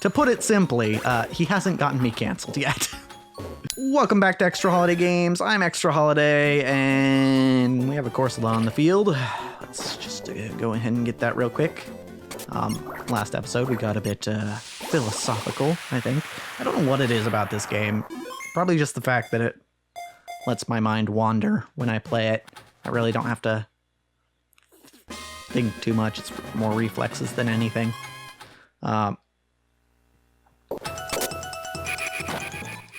To put it simply, he hasn't gotten me canceled yet. Welcome back to ExtraHolidayGames. I'm ExtraHoliday, and we have a Corsola on the field. Let's just go ahead and get that real quick. Last episode, we got a bit philosophical, I think. I don't know what it is about this game. Probably just the fact that it lets my mind wander when I play it. I really don't have to think too much. It's more reflexes than anything.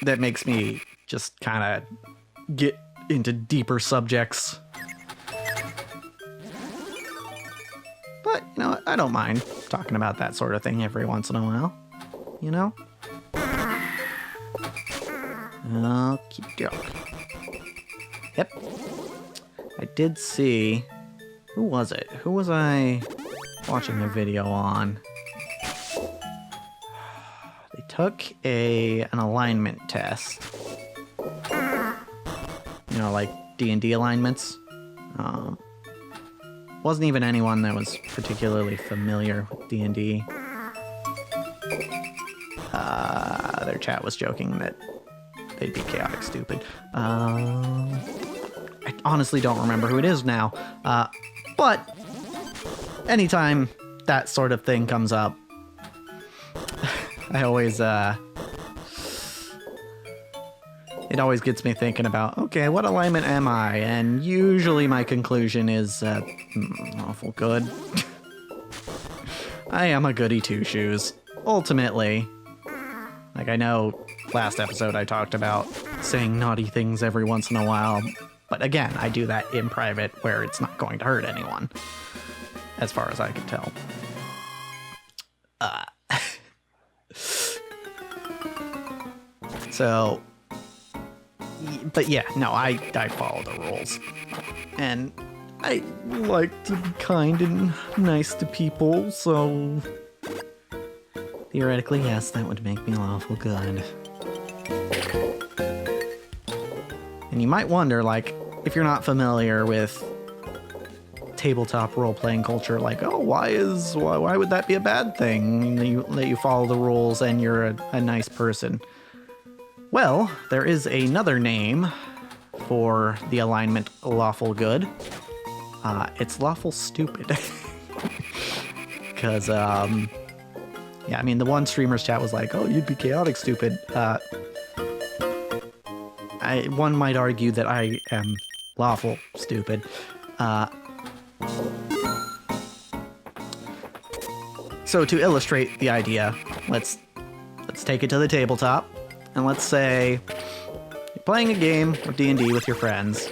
That makes me just kind of get into deeper subjects. But, you know, I don't mind talking about that sort of thing every once in a while. You know? Okie doke. Yep. I did see... Who was it? Who was I watching a video on? They took an alignment test. You know, like D&D alignments. Wasn't even anyone that was particularly familiar with D&D. Their chat was joking that they'd be chaotic stupid. I honestly don't remember who it is now. But anytime that sort of thing comes up, I always, it always gets me thinking about, okay, what alignment am I? And usually my conclusion is, awful good. I am a goody two-shoes. Ultimately, like I know last episode I talked about saying naughty things every once in a while, but again, I do that in private where it's not going to hurt anyone, as far as I can tell. So, but yeah, no, I follow the rules. And I like to be kind and nice to people, so theoretically, yes, that would make me lawful good. And you might wonder, like, if you're not familiar with tabletop role-playing culture, like, oh, why would that be a bad thing that you follow the rules and you're a nice person? Well, there is another name for the alignment lawful good. It's lawful stupid. Because, yeah, I mean, the one streamer's chat was like, oh, you'd be chaotic stupid. One might argue that I am lawful stupid. So to illustrate the idea, let's take it to the tabletop. And let's say you're playing a game of D&D with your friends,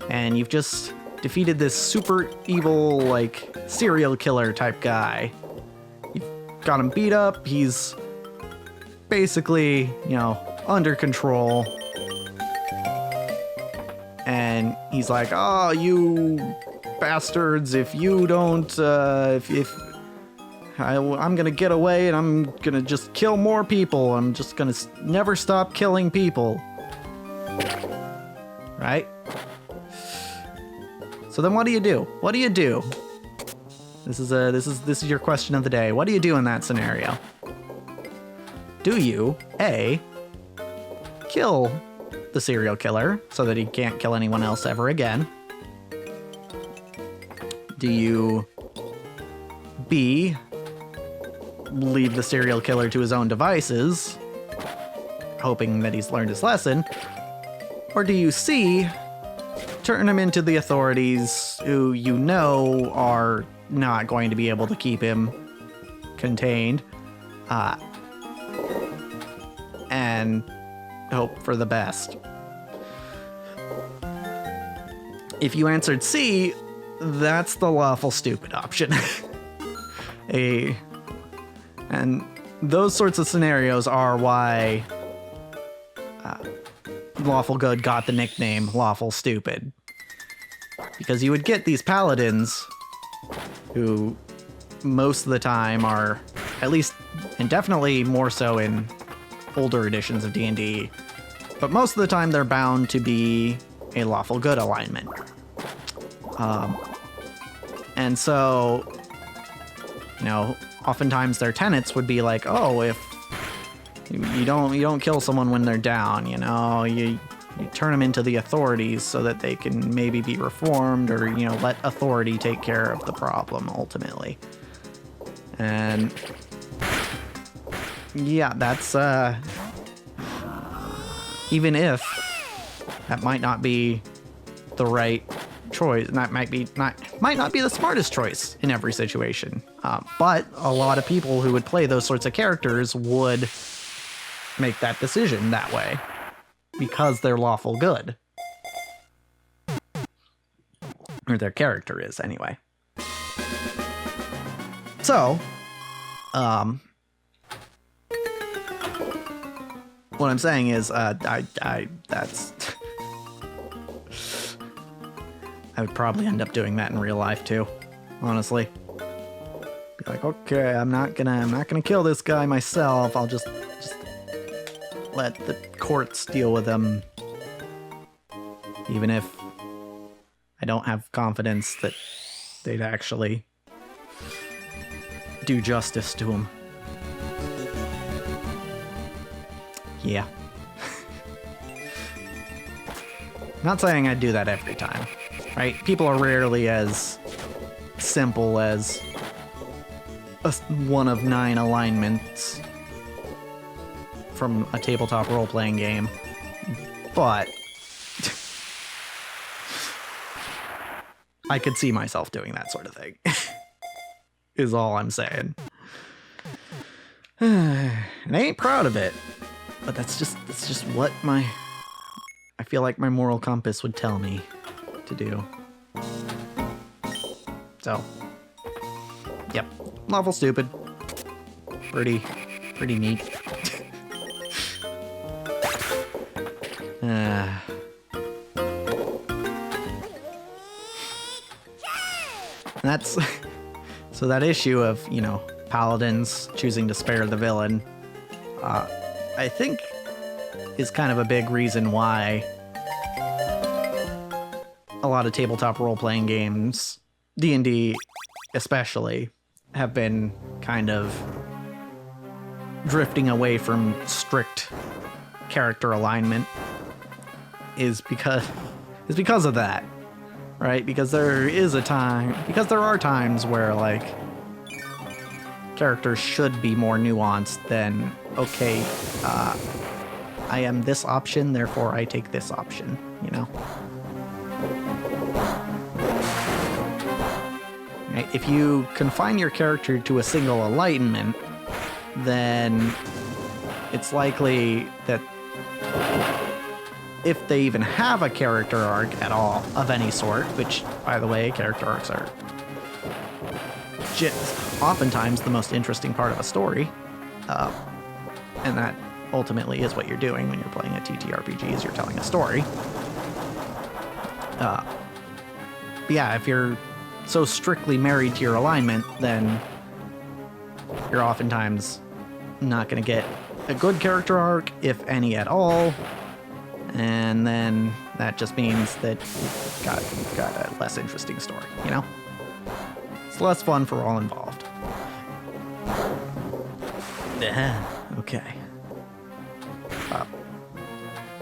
and you've just defeated this super evil, like, serial killer type guy. You've got him beat up, he's basically, you know, under control. And he's like, oh, you bastards, if you don't, I'm gonna get away and I'm gonna just kill more people. I'm just gonna never stop killing people. Right? So then what do you do? What do you do? This is your question of the day. What do you do in that scenario? Do you, A, kill the serial killer so that he can't kill anyone else ever again? Do you, B, leave the serial killer to his own devices, hoping that he's learned his lesson? Or do you, C, turn him into the authorities who you know are not going to be able to keep him contained, and hope for the best? If you answered C, that's the lawful stupid option. And those sorts of scenarios are why lawful good got the nickname lawful stupid. Because you would get these paladins who most of the time are, at least, and definitely more so in older editions of D&D, but most of the time they're bound to be a lawful good alignment. And so, you know, oftentimes their tenets would be like, oh, if you don't kill someone when they're down, you know, you turn them into the authorities so that they can maybe be reformed, or, you know, let authority take care of the problem ultimately. And yeah, that's even if that might not be the right choice, and that might not be the smartest choice in every situation, but a lot of people who would play those sorts of characters would make that decision that way because they're lawful good, or their character is anyway. So what I'm saying is that's I would probably end up doing that in real life too, honestly. Be like, okay, I'm not gonna kill this guy myself. I'll just let the courts deal with him, even if I don't have confidence that they'd actually do justice to him. Yeah. Not saying I'd do that every time, right? People are rarely as simple as one of 9 alignments from a tabletop role-playing game, but I could see myself doing that sort of thing, is all I'm saying. And I ain't proud of it, but that's just what I feel like my moral compass would tell me to do. So, yep, lawful stupid. Pretty neat. That's so that issue of, you know, paladins choosing to spare the villain, I think is kind of a big reason why a lot of tabletop role-playing games, D&D especially, have been kind of drifting away from strict character alignment, is because of that, right? Because there are times where, like, characters should be more nuanced than, okay, I am this option, therefore I take this option, you know? Right? If you confine your character to a single enlightenment, then it's likely that if they even have a character arc at all of any sort, which, by the way, character arcs are oftentimes the most interesting part of a story, and that ultimately is what you're doing when you're playing a TTRPG, is you're telling a story. But yeah, if you're so strictly married to your alignment, then you're oftentimes not going to get a good character arc, if any at all, and then that just means that you've got a less interesting story, you know? It's less fun for all involved. Okay. Pop.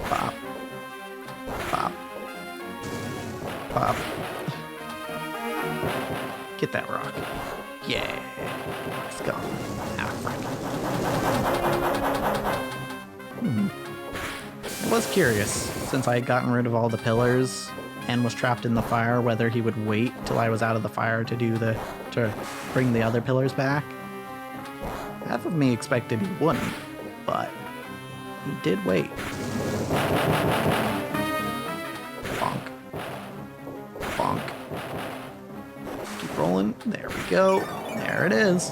Pop. Pop. Pop. Get that rock. Yeah. Let's go. Ah, frick. I was curious, since I had gotten rid of all the pillars and was trapped in the fire, whether he would wait till I was out of the fire to bring the other pillars back. Half of me expected he wouldn't, but he did wait. Bonk. Bonk. Keep rolling. There we go. There it is.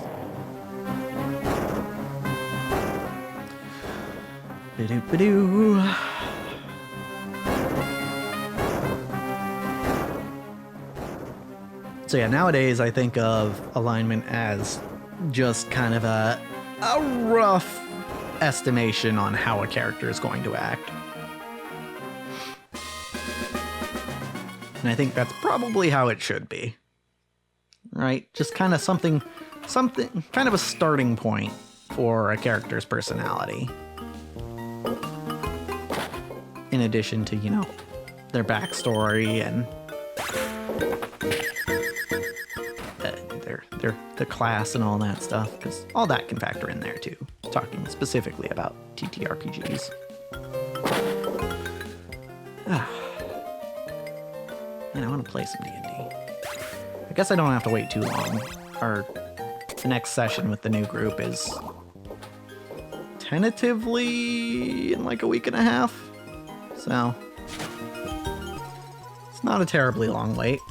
Ba-doo-ba-doo. So yeah, nowadays I think of alignment as just kind of a rough estimation on how a character is going to act. And I think that's probably how it should be. Right? Just kind of something something, kind of a starting point for a character's personality. In addition to, you know, their backstory and their class and all that stuff, because all that can factor in there too. Talking specifically about TTRPGs. Man, I want to play some D&D. I guess I don't have to wait too long. The next session with the new group is tentatively in like a week and a half. So it's not a terribly long wait.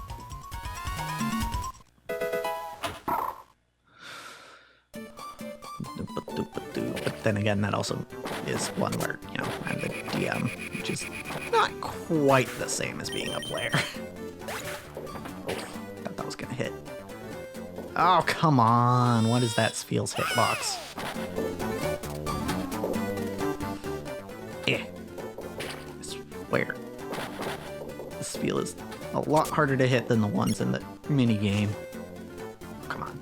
But then again, that also is one where, you know, I'm the DM, which is not quite the same as being a player. Thought that was gonna hit. Oh, come on. What is that feels hitbox? I swear. This feel is a lot harder to hit than the ones in the mini game. Come on.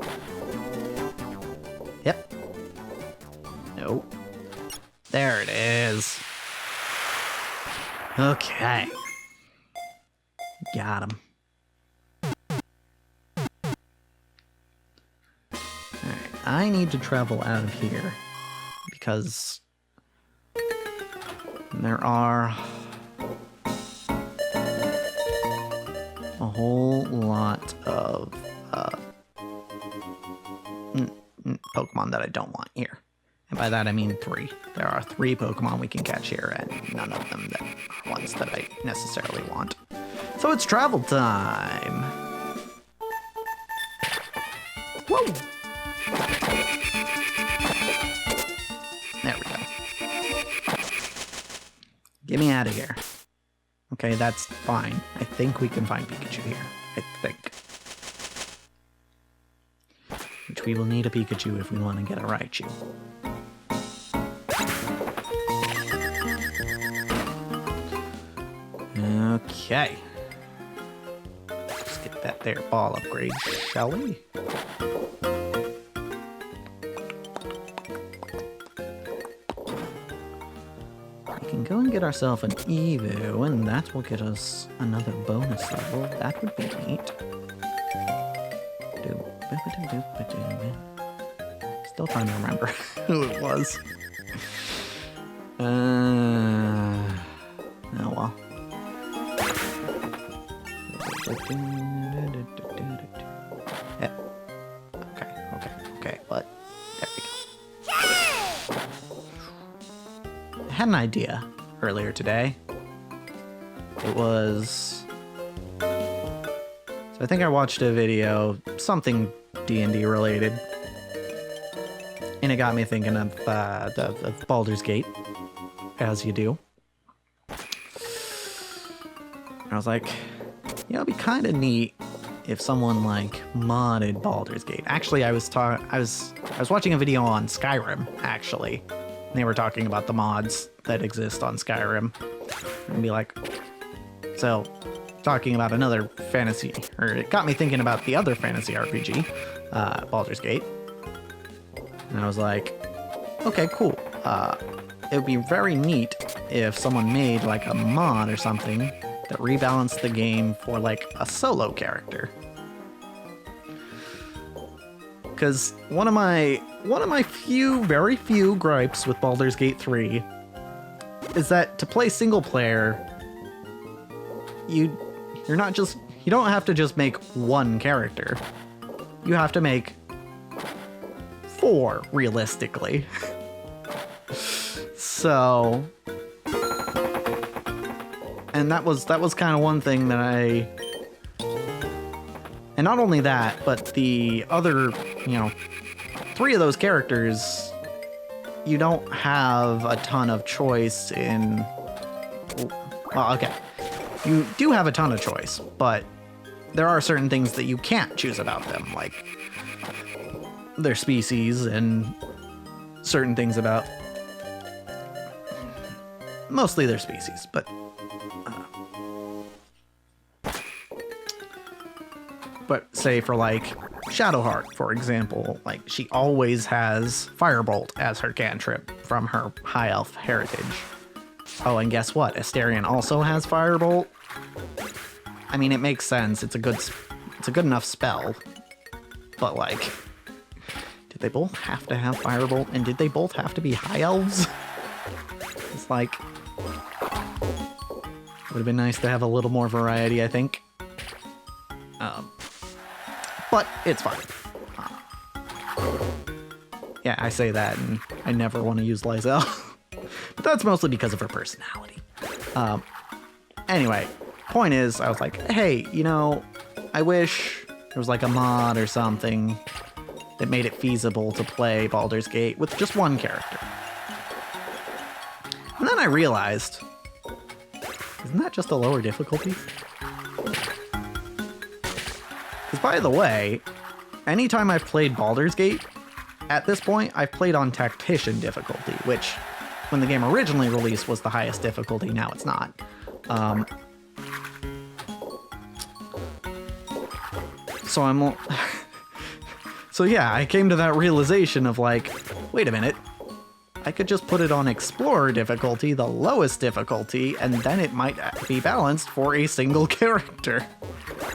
Yep. Nope. There it is. Okay. Got him. Alright, I need to travel out of here because there are a whole lot of Pokemon that I don't want here. And by that I mean 3. There are 3 Pokemon we can catch here, and none of them that are ones that I necessarily want. So it's travel time! Whoa! There we go. Get me out of here. Okay, that's fine. I think we can find Pikachu here. I think. Which we will need a Pikachu if we want to get a Raichu. Okay. Let's get that there ball upgrade, shall we? We can go and get ourselves an Evo, and that will get us another bonus level. That would be neat. Still trying to remember who it was. Oh well. Yeah. Okay, but there we go. I had an idea earlier today. It was... So I think I watched a video, something D&D related, and it got me thinking of Baldur's Gate, as you do. I was like, you know, it'd be kind of neat if someone like modded Baldur's Gate. Actually, I was watching a video on Skyrim, actually. And they were talking about the mods that exist on Skyrim. And be like, so talking about another fantasy, or it got me thinking about the other fantasy RPG, Baldur's Gate. And I was like, okay, cool. It would be very neat if someone made like a mod or something that rebalanced the game for like a solo character. Because one of my very few gripes with Baldur's Gate 3 is that to play single player, you don't have to just make one character. You have to make 4 realistically. So, and that was kind of one thing that and not only that, but the other, 3 of those characters, you don't have a ton of choice in, well, okay, you do have a ton of choice, but there are certain things that you can't choose about them, like their species and certain things about mostly their species, but say for like Shadowheart, for example, like she always has Firebolt as her cantrip from her High Elf heritage. Oh, and guess what? Asterion also has Firebolt. I mean, it makes sense. It's a good enough spell. But like, did they both have to have Firebolt? And did they both have to be High Elves? It's like, would have been nice to have a little more variety, I think. But it's fine. Yeah, I say that, and I never want to use Lysel. But that's mostly because of her personality. Anyway, point is, I was like, hey, you know, I wish there was like a mod or something that made it feasible to play Baldur's Gate with just one character. And then I realized, isn't that just a lower difficulty? Because by the way, anytime I've played Baldur's Gate, at this point, I've played on Tactician difficulty, which, when the game originally released, was the highest difficulty. Now it's not. So yeah, I came to that realization of like, wait a minute, I could just put it on Explorer difficulty, the lowest difficulty, and then it might be balanced for a single character.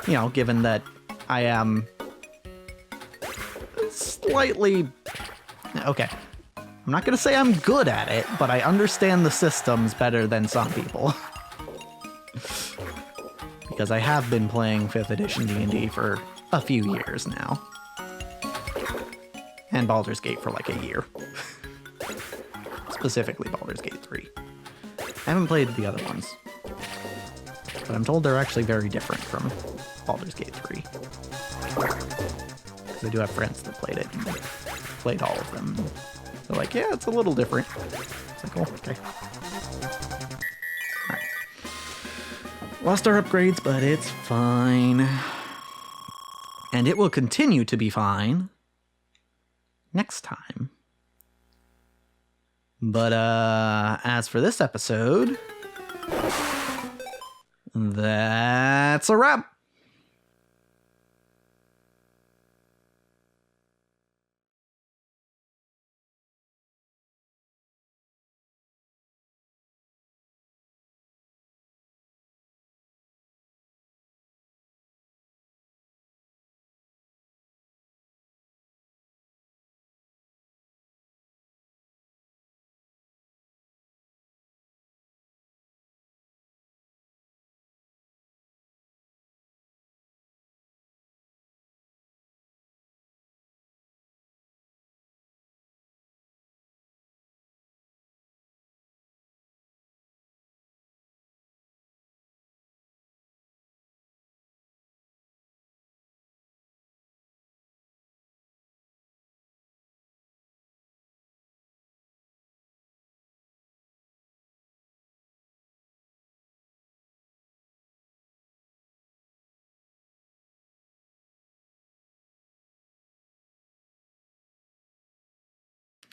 You know, given that I am slightly... Okay, I'm not gonna say I'm good at it, but I understand the systems better than some people. Because I have been playing 5th edition D&D for a few years now. And Baldur's Gate for like a year. Specifically Baldur's Gate 3. I haven't played the other ones. But I'm told they're actually very different from Baldur's Gate 3. Because I do have friends that played it and played all of them. They're like, yeah, it's a little different. It's like, oh, okay. Alright. Lost our upgrades, but it's fine. And it will continue to be fine next time. But as for this episode, that's a wrap.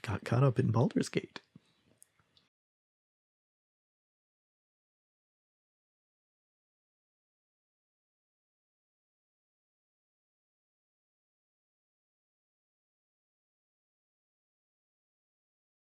Got caught up in Baldur's Gate.